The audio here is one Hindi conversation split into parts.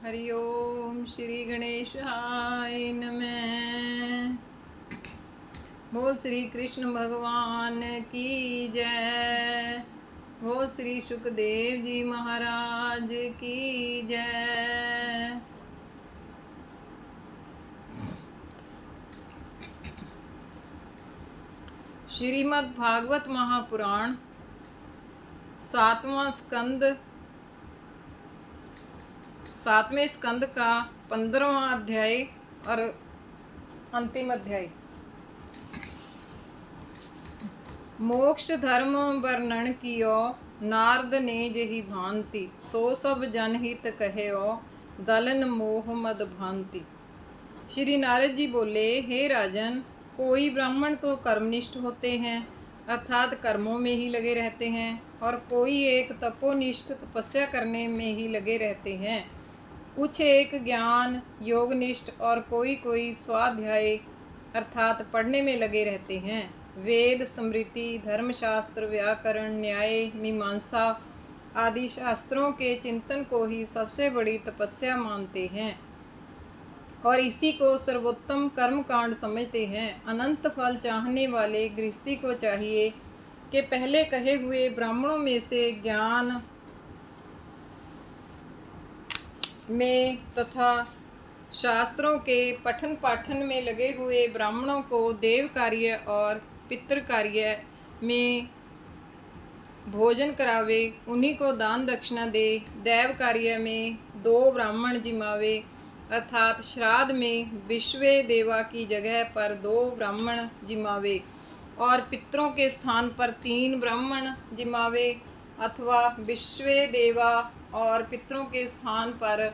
हरि ओम श्री गणेशाय नमः। बोल श्री कृष्ण भगवान की जय। बोल श्री सुखदेव जी महाराज की जय। श्रीमद् भागवत महापुराण सातवें स्कंद का 15वां अध्याय और अंतिम अध्याय। मोक्ष धर्म वर्णन कियो नारद ने जही भांति, सो सब जनहित कहो दलन मोह मद भांति। श्री नारद जी बोले, हे राजन, कोई ब्राह्मण तो कर्मनिष्ठ होते हैं अर्थात कर्मों में ही लगे रहते हैं, और कोई एक तपोनिष्ठ तपस्या करने में ही लगे रहते हैं। कुछ एक ज्ञान योगनिष्ठ और कोई कोई स्वाध्याय अर्थात पढ़ने में लगे रहते हैं। वेद, स्मृति, धर्मशास्त्र, व्याकरण, न्याय, मीमांसा आदि शास्त्रों के चिंतन को ही सबसे बड़ी तपस्या मानते हैं और इसी को सर्वोत्तम कर्मकांड समझते हैं। अनंत फल चाहने वाले गृहस्थी को चाहिए कि पहले कहे हुए ब्राह्मणों में से ज्ञान में तथा शास्त्रों के पठन पाठन में लगे हुए ब्राह्मणों को देव कार्य और पितृ कार्य में भोजन करावे, उन्हीं को दान दक्षिणा दे। दैव कार्य में 2 ब्राह्मण जिमावे अर्थात श्राद्ध में विश्वे देवा की जगह पर 2 ब्राह्मण जिमावे, और पितरों के स्थान पर 3 ब्राह्मण जिमावे, अथवा विश्वे देवा और पितरों के स्थान पर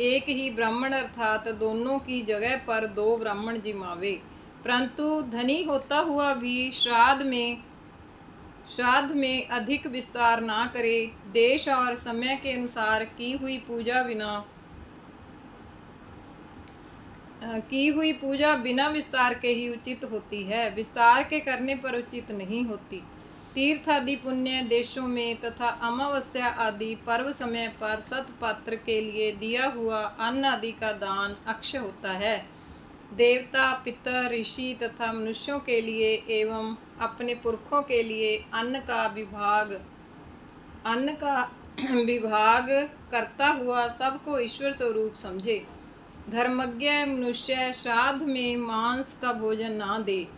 एक ही ब्राह्मण अर्थात दोनों की जगह पर 2 ब्राह्मण जिमावे। परंतु धनी होता हुआ भी श्राद्ध में अधिक विस्तार ना करे। देश और समय के अनुसार की हुई पूजा बिना विस्तार के ही उचित होती है, विस्तार के करने पर उचित नहीं होती। तीर्थ आदि पुण्य देशों में तथा अमावस्या आदि पर्व समय पर सतपात्र के लिए दिया हुआ अन्न आदि का दान अक्षय होता है। देवता, पितर, ऋषि तथा मनुष्यों के लिए एवं अपने पुरखों के लिए अन्न का विभाग करता हुआ सबको ईश्वर स्वरूप समझे। धर्मज्ञ मनुष्य श्राद्ध में मांस का भोजन ना दे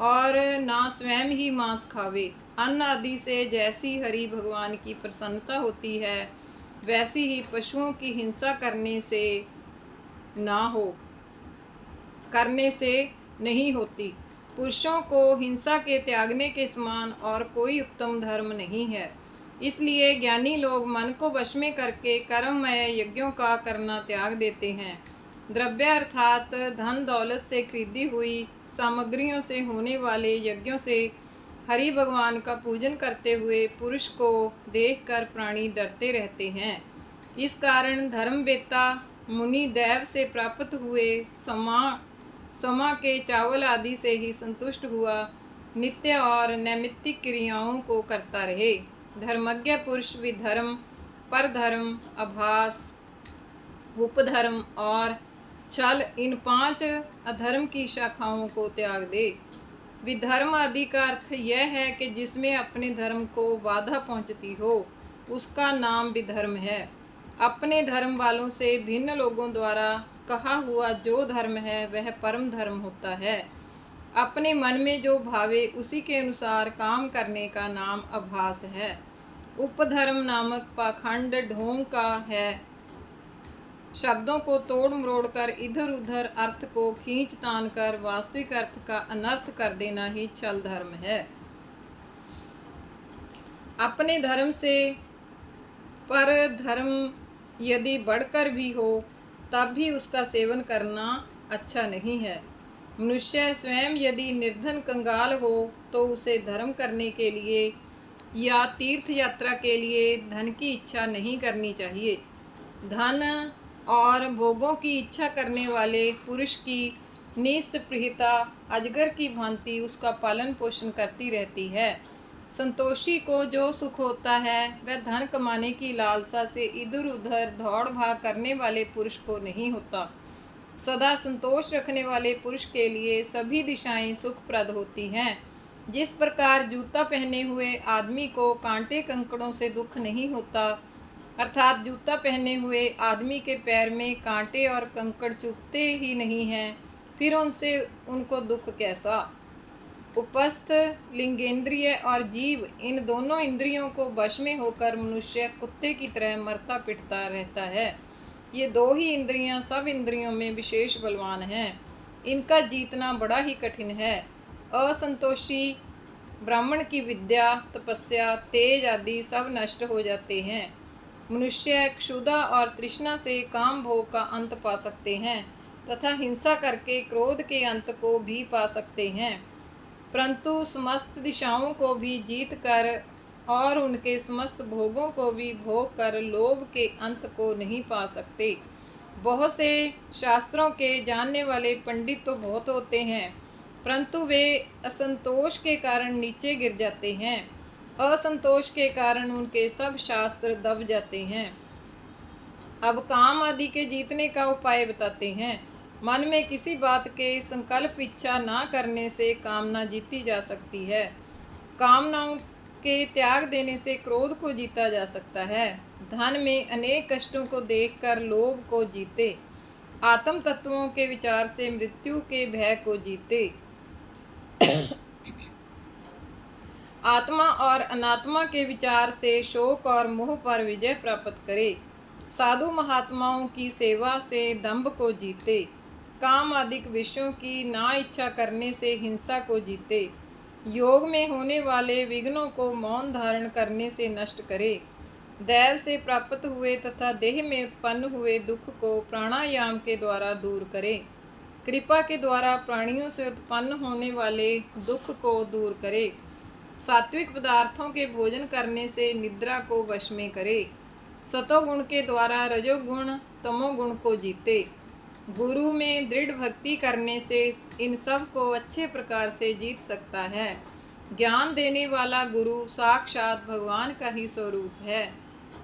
और ना स्वयं ही मांस खावे। अन्न आदि से जैसी हरि भगवान की प्रसन्नता होती है, वैसी ही पशुओं की हिंसा करने से नहीं होती। पुरुषों को हिंसा के त्यागने के समान और कोई उत्तम धर्म नहीं है। इसलिए ज्ञानी लोग मन को वश में करके कर्ममय यज्ञों का करना त्याग देते हैं। द्रव्य अर्थात धन दौलत से खरीदी हुई सामग्रियों से होने वाले यज्ञों से हरि भगवान का पूजन करते हुए पुरुष को देखकर प्राणी डरते रहते हैं। इस कारण धर्मवेत्ता मुनि दैव से प्राप्त हुए समा के चावल आदि से ही संतुष्ट हुआ नित्य और नैमित्तिक क्रियाओं को करता रहे। धर्मज्ञ पुरुष विधर्म, परधर्म, आभास, उपधर्म और छल, इन 5 अधर्म की शाखाओं को त्याग दे। विधर्म आदि का अर्थ यह है कि जिसमें अपने धर्म को बाधा पहुंचती हो, उसका नाम विधर्म है। अपने धर्म वालों से भिन्न लोगों द्वारा कहा हुआ जो धर्म है वह परम धर्म होता है। अपने मन में जो भावे उसी के अनुसार काम करने का नाम आभास है। उपधर्म नामक पाखंड ढोंग का है। शब्दों को तोड़ मरोड़ कर इधर उधर अर्थ को खींच तान कर वास्तविक अर्थ का अनर्थ कर देना ही छल धर्म है। अपने धर्म से पर धर्म यदि बढ़कर भी हो तब भी उसका सेवन करना अच्छा नहीं है। मनुष्य स्वयं यदि निर्धन कंगाल हो तो उसे धर्म करने के लिए या तीर्थ यात्रा के लिए धन की इच्छा नहीं करनी चाहिए। धन और भोगों की इच्छा करने वाले पुरुष की निस्पृहता अजगर की भांति उसका पालन पोषण करती रहती है। संतोषी को जो सुख होता है वह धन कमाने की लालसा से इधर उधर दौड़ भाग करने वाले पुरुष को नहीं होता। सदा संतोष रखने वाले पुरुष के लिए सभी दिशाएं सुखप्रद होती हैं। जिस प्रकार जूता पहने हुए आदमी को कांटे कंकड़ों से दुख नहीं होता, अर्थात जूता पहने हुए आदमी के पैर में कांटे और कंकड़ चुभते ही नहीं हैं, फिर उनसे उनको दुख कैसा। उपस्थ लिंगेंद्रिय और जीव, इन दोनों इंद्रियों को वश में होकर मनुष्य कुत्ते की तरह मरता पिटता रहता है। ये दो ही इंद्रियां सब इंद्रियों में विशेष बलवान हैं। इनका जीतना बड़ा ही कठिन है। असंतोषी ब्राह्मण की विद्या, तपस्या, तेज आदि सब नष्ट हो जाते हैं। मनुष्य क्षुधा और तृष्णा से काम भोग का अंत पा सकते हैं तथा हिंसा करके क्रोध के अंत को भी पा सकते हैं, परंतु समस्त दिशाओं को भी जीत कर और उनके समस्त भोगों को भी भोग कर लोभ के अंत को नहीं पा सकते। बहुत से शास्त्रों के जानने वाले पंडित तो बहुत होते हैं, परंतु वे असंतोष के कारण नीचे गिर जाते हैं। असंतोष के कारण उनके सब शास्त्र दब जाते हैं। अब काम आदि के जीतने का उपाय बताते हैं। मन में किसी बात के संकल्प इच्छा ना करने से कामना जीती जा सकती है। कामनाओं के त्याग देने से क्रोध को जीता जा सकता है। धन में अनेक कष्टों को देखकर लोभ को जीते। आत्म तत्वों के विचार से मृत्यु के भय को जीते। आत्मा और अनात्मा के विचार से शोक और मोह पर विजय प्राप्त करे। साधु महात्माओं की सेवा से दंभ को जीते। काम आदि विषयों की ना इच्छा करने से हिंसा को जीते। योग में होने वाले विघ्नों को मौन धारण करने से नष्ट करे। दैव से प्राप्त हुए तथा देह में उत्पन्न हुए दुख को प्राणायाम के द्वारा दूर करे। कृपा के द्वारा प्राणियों से उत्पन्न होने वाले दुख को दूर करे। सात्विक पदार्थों के भोजन करने से निद्रा को वश में करे। सतोगुण के द्वारा रजोगुण तमोगुण को जीते। गुरु में दृढ़ भक्ति करने से इन सब को अच्छे प्रकार से जीत सकता है। ज्ञान देने वाला गुरु साक्षात भगवान का ही स्वरूप है।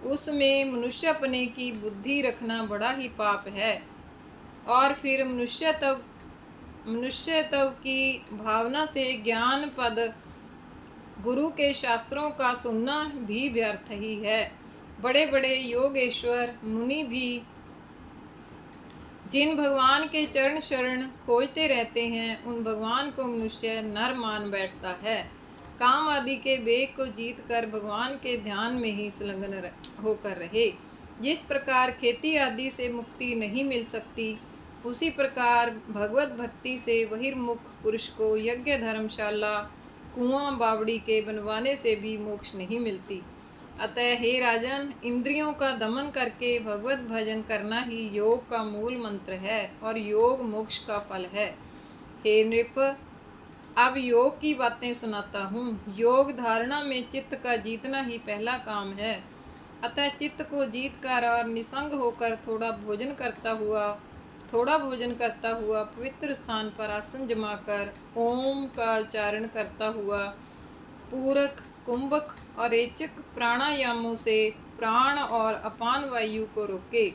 उसमें मनुष्यपने की बुद्धि रखना बड़ा ही पाप है। और फिर मनुष्यत्व की भावना से ज्ञान पद गुरु के शास्त्रों का सुनना भी व्यर्थ ही है। बड़े बड़े योगेश्वर मुनि भी जिन भगवान के चरण शरण खोजते रहते हैं, उन भगवान को मनुष्य नर मान बैठता है। काम आदि के वेग को जीत कर भगवान के ध्यान में ही संलग्न होकर रहे। जिस प्रकार खेती आदि से मुक्ति नहीं मिल सकती, उसी प्रकार भगवत भक्ति से बहिर्मुख पुरुष को यज्ञ धर्मशाला कुआं बावड़ी के बनवाने से भी मोक्ष नहीं मिलती। अतः हे राजन, इंद्रियों का दमन करके भगवत भजन करना ही योग का मूल मंत्र है और योग मोक्ष का फल है। हे नृप, अब योग की बातें सुनाता हूँ। योग धारणा में चित्त का जीतना ही पहला काम है। अतः चित्त को जीत कर और निसंग होकर थोड़ा भोजन करता हुआ पवित्र स्थान पर आसन जमाकर ओम का उच्चारण करता हुआ पूरक, कुंभक और रेचक प्राणायामों से प्राण और अपान वायु को रोके।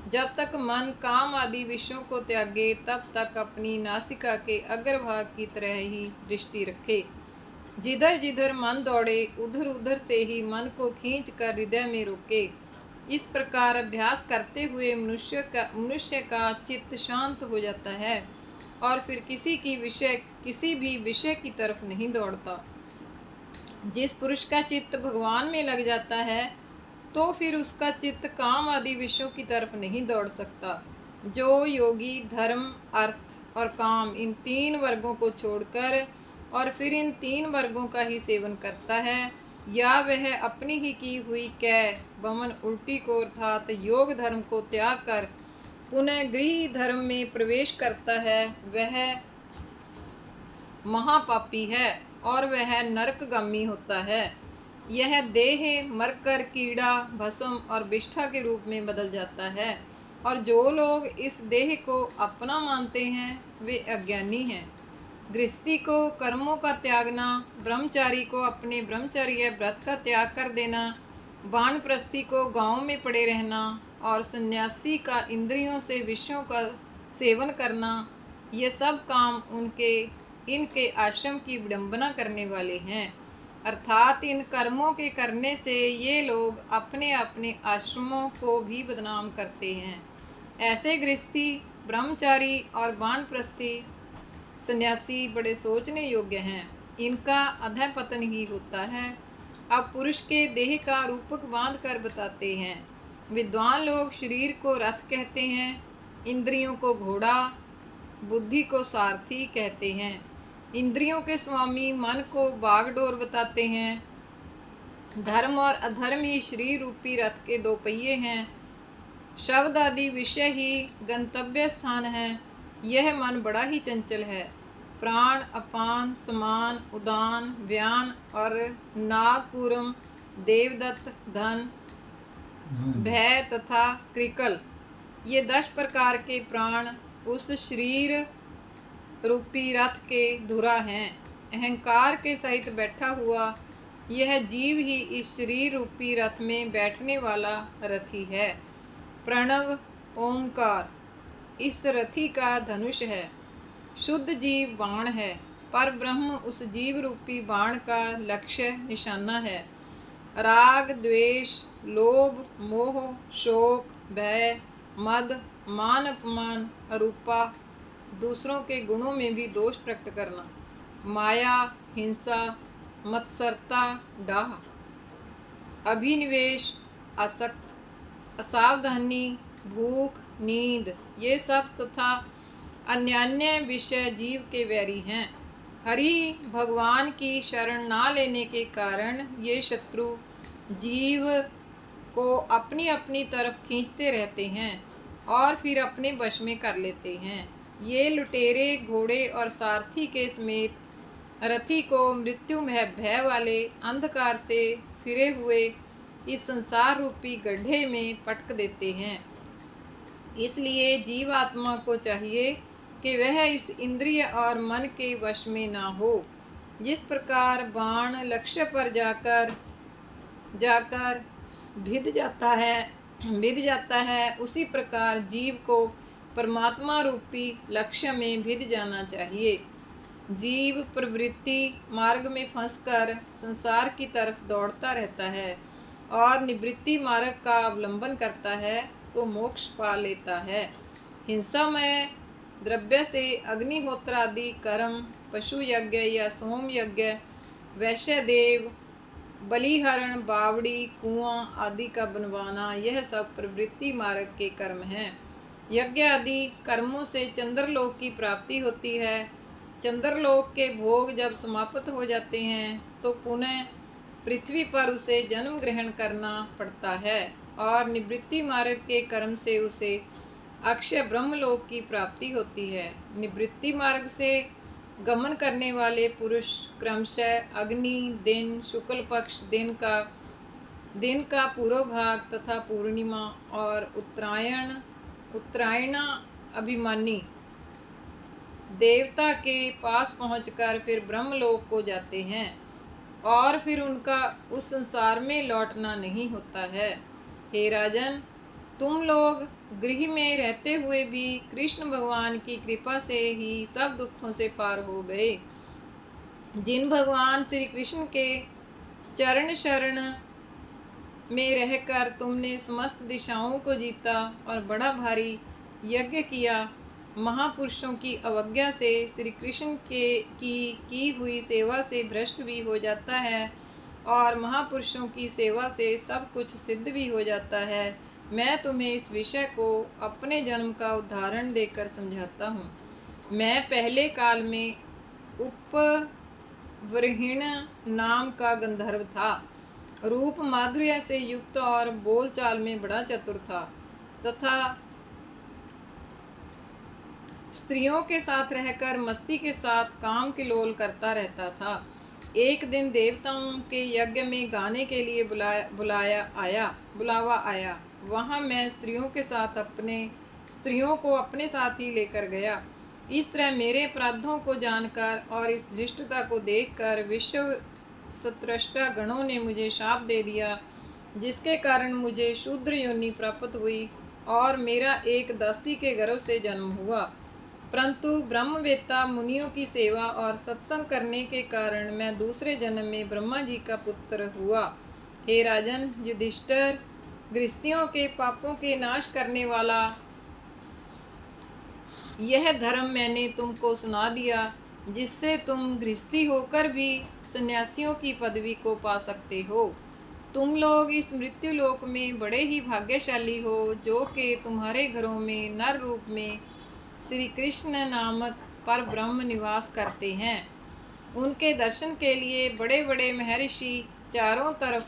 जब तक मन काम आदि विषयों को त्यागे, तब तक अपनी नासिका के अग्रभाग की तरह ही दृष्टि रखे। जिधर जिधर मन दौड़े, उधर उधर से ही मन को खींच कर हृदय में रोके। इस प्रकार अभ्यास करते हुए मनुष्य का चित्त शांत हो जाता है और फिर किसी भी विषय की तरफ नहीं दौड़ता। जिस पुरुष का चित्त भगवान में लग जाता है, तो फिर उसका चित्त काम आदि विषयों की तरफ नहीं दौड़ सकता। जो योगी धर्म, अर्थ और काम, इन तीन वर्गों को छोड़कर और फिर इन तीन वर्गों का ही सेवन करता है, या वह अपनी ही की हुई बमन उल्टी को अर्थात योग धर्म को त्याग कर पुनः गृह धर्म में प्रवेश करता है, वह महापापी है और वह नरकगामी होता है। यह देह मरकर कीड़ा, भस्म और विष्ठा के रूप में बदल जाता है और जो लोग इस देह को अपना मानते हैं, वे अज्ञानी हैं। गृहस्थी को कर्मों का त्यागना, ब्रह्मचारी को अपने ब्रह्मचर्य व्रत का त्याग कर देना, वानप्रस्थी को गांव में पड़े रहना और सन्यासी का इंद्रियों से विषयों का सेवन करना, ये सब काम इनके आश्रम की विडंबना करने वाले हैं। अर्थात इन कर्मों के करने से ये लोग अपने अपने आश्रमों को भी बदनाम करते हैं। ऐसे गृहस्थी, ब्रह्मचारी और वानप्रस्थी सन्यासी बड़े सोचने योग्य हैं। इनका अधः पतन ही होता है। अब पुरुष के देह का रूपक बांध कर बताते हैं। विद्वान लोग शरीर को रथ कहते हैं, इंद्रियों को घोड़ा, बुद्धि को सारथी कहते हैं। इंद्रियों के स्वामी मन को बागडोर बताते हैं। धर्म और अधर्म ही शरीर रूपी रथ के दो पहिए हैं। शब्द आदि विषय ही गंतव्य स्थान है। यह मन बड़ा ही चंचल है। प्राण, अपान, समान, उदान, व्यान और नागपुरम, देवदत्त, धन, भय तथा कृकल, ये 10 प्रकार के प्राण उस शरीर रूपी रथ के धुरा हैं। अहंकार के सहित बैठा हुआ यह जीव ही इस शरीर रूपी रथ में बैठने वाला रथी है। प्रणव ओंकार इस रथी का धनुष है। शुद्ध जीव बाण है, पर ब्रह्म उस जीव रूपी बाण का लक्ष्य निशाना है। राग, द्वेष, लोभ, मोह, शोक, भय, मद, मान अपमान, अरूपा, दूसरों के गुणों में भी दोष प्रकट करना, माया, हिंसा, मत्सरता, डाह, अभिनिवेश, आसक्त, असावधानी, भूख, नींद, ये सब तथा अन्यान्य विषय जीव के वैरी हैं। हरि भगवान की शरण ना लेने के कारण ये शत्रु जीव को अपनी अपनी तरफ खींचते रहते हैं और फिर अपने वश में कर लेते हैं। ये लुटेरे घोड़े और सारथी के समेत रथी को मृत्युमय भय वाले अंधकार से फिरे हुए इस संसार रूपी गड्ढे में पटक देते हैं। इसलिए जीवात्मा को चाहिए कि वह इस इंद्रिय और मन के वश में ना हो। जिस प्रकार बाण लक्ष्य पर जाकर भिद जाता है, उसी प्रकार जीव को परमात्मा रूपी लक्ष्य में भिद जाना चाहिए। जीव प्रवृत्ति मार्ग में फंसकर संसार की तरफ दौड़ता रहता है और निवृत्ति मार्ग का अवलंबन करता है तो मोक्ष पा लेता है। हिंसामय द्रव्य से अग्निहोत्र आदि कर्म, पशु यज्ञ या सोम यज्ञ, वैश्य देव, बलिहरण, बावड़ी, कुआं आदि का बनवाना, यह सब प्रवृत्ति मार्ग के कर्म हैं। यज्ञ आदि कर्मों से चंद्रलोक की प्राप्ति होती है। चंद्रलोक के भोग जब समाप्त हो जाते हैं तो पुनः पृथ्वी पर उसे जन्म ग्रहण करना पड़ता है और निवृत्ति मार्ग के कर्म से उसे अक्षय ब्रह्मलोक की प्राप्ति होती है। निवृत्ति मार्ग से गमन करने वाले पुरुष क्रमशः अग्नि दिन, शुक्ल पक्ष दिन का पूर्व भाग तथा पूर्णिमा और उत्तरायण अभिमानी देवता के पास पहुंचकर फिर ब्रह्मलोक को जाते हैं और फिर उनका उस संसार में लौटना नहीं होता है। हे राजन, तुम लोग गृह में रहते हुए भी कृष्ण भगवान की कृपा से ही सब दुखों से पार हो गए। जिन भगवान श्री कृष्ण के चरण शरण में रहकर तुमने समस्त दिशाओं को जीता और बड़ा भारी यज्ञ किया, महापुरुषों की अवज्ञा से श्री कृष्ण की हुई सेवा से भ्रष्ट भी हो जाता है और महापुरुषों की सेवा से सब कुछ सिद्ध भी हो जाता है। मैं तुम्हें इस विषय को अपने जन्म का उदाहरण देकर समझाता हूँ। मैं पहले काल में उपवृहिण नाम का गंधर्व था। रूप माधुर्य से युक्त और बोलचाल में बड़ा चतुर था तथा स्त्रियों के साथ रहकर मस्ती के साथ काम किलोल करता रहता था। एक दिन देवताओं के यज्ञ में गाने के लिए बुलावा आया। वहाँ मैं स्त्रियों को अपने साथ ही लेकर गया। इस तरह मेरे अपराधों को जानकर और इस धृष्टता को देखकर विश्व सत्रष्टा गणों ने मुझे शाप दे दिया, जिसके कारण मुझे शूद्र योनि प्राप्त हुई और मेरा एक दासी के गर्भ से जन्म हुआ। परंतु ब्रह्मवेत्ता मुनियों की सेवा और सत्संग करने के कारण मैं दूसरे जन्म में ब्रह्मा जी का पुत्र हुआ। हे राजन युधिष्ठिर, गृहस्थियों के पापों के नाश करने वाला यह धर्म मैंने तुमको सुना दिया, जिससे तुम गृहस्थी होकर भी सन्यासियों की पदवी को पा सकते हो। तुम लोग इस मृत्यु लोक में बड़े ही भाग्यशाली हो, जो कि तुम्हारे घरों में नर रूप में श्री कृष्ण नामक पर ब्रह्म निवास करते हैं। उनके दर्शन के लिए बड़े बड़े महर्षि चारों तरफ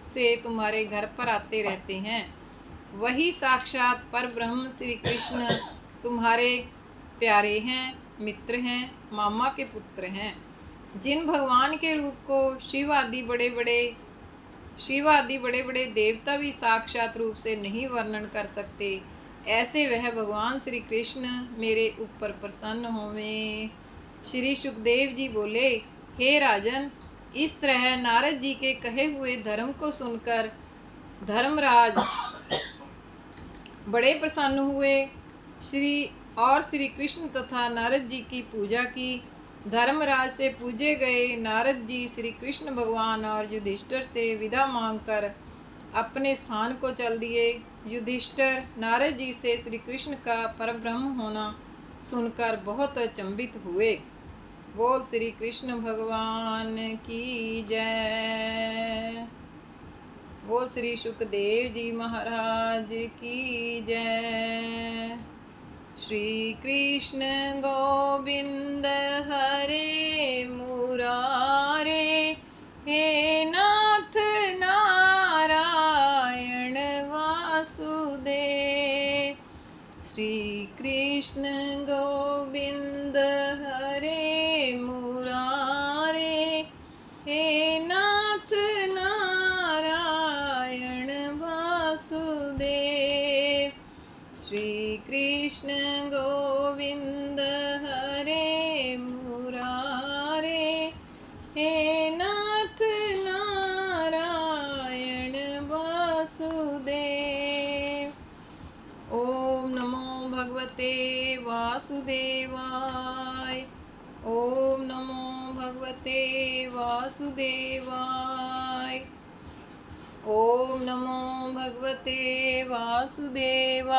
से तुम्हारे घर पर आते रहते हैं। वही साक्षात पर ब्रह्म श्री कृष्ण तुम्हारे प्यारे हैं, मित्र हैं, मामा के पुत्र हैं। जिन भगवान के रूप को शिव आदि बड़े बड़े देवता भी साक्षात रूप से नहीं वर्णन कर सकते, ऐसे वह भगवान श्री कृष्ण मेरे ऊपर प्रसन्न होवें। श्री सुखदेव जी बोले, हे राजन, इस तरह नारद जी के कहे हुए धर्म को सुनकर धर्मराज बड़े प्रसन्न हुए। श्री कृष्ण तथा नारद जी की पूजा की। धर्मराज से पूजे गए नारद जी श्री कृष्ण भगवान और युधिष्ठिर से विदा मांगकर अपने स्थान को चल दिए। युधिष्ठिर नारद जी से श्री कृष्ण का परब्रह्म होना सुनकर बहुत अचंभित हुए। बोल श्री कृष्ण भगवान की जय। बोल श्री सुखदेव जी महाराज की जय। श्री कृष्ण गोविंद हरे मुरारे, हे नाथ नारायण वासुदेव। श्री कृष्ण गोविंद हरे मुरारे, हे नाथ नारायण वासुदेव। श्री कृष्ण गोविंद हरे मुरारे, हे नाथ नारायण वासुदेव। ओम नमो भगवते वासुदेवाय। ओम नमो भगवते वासुदेवाय। ओम नमो भगवते वासुदेवाय।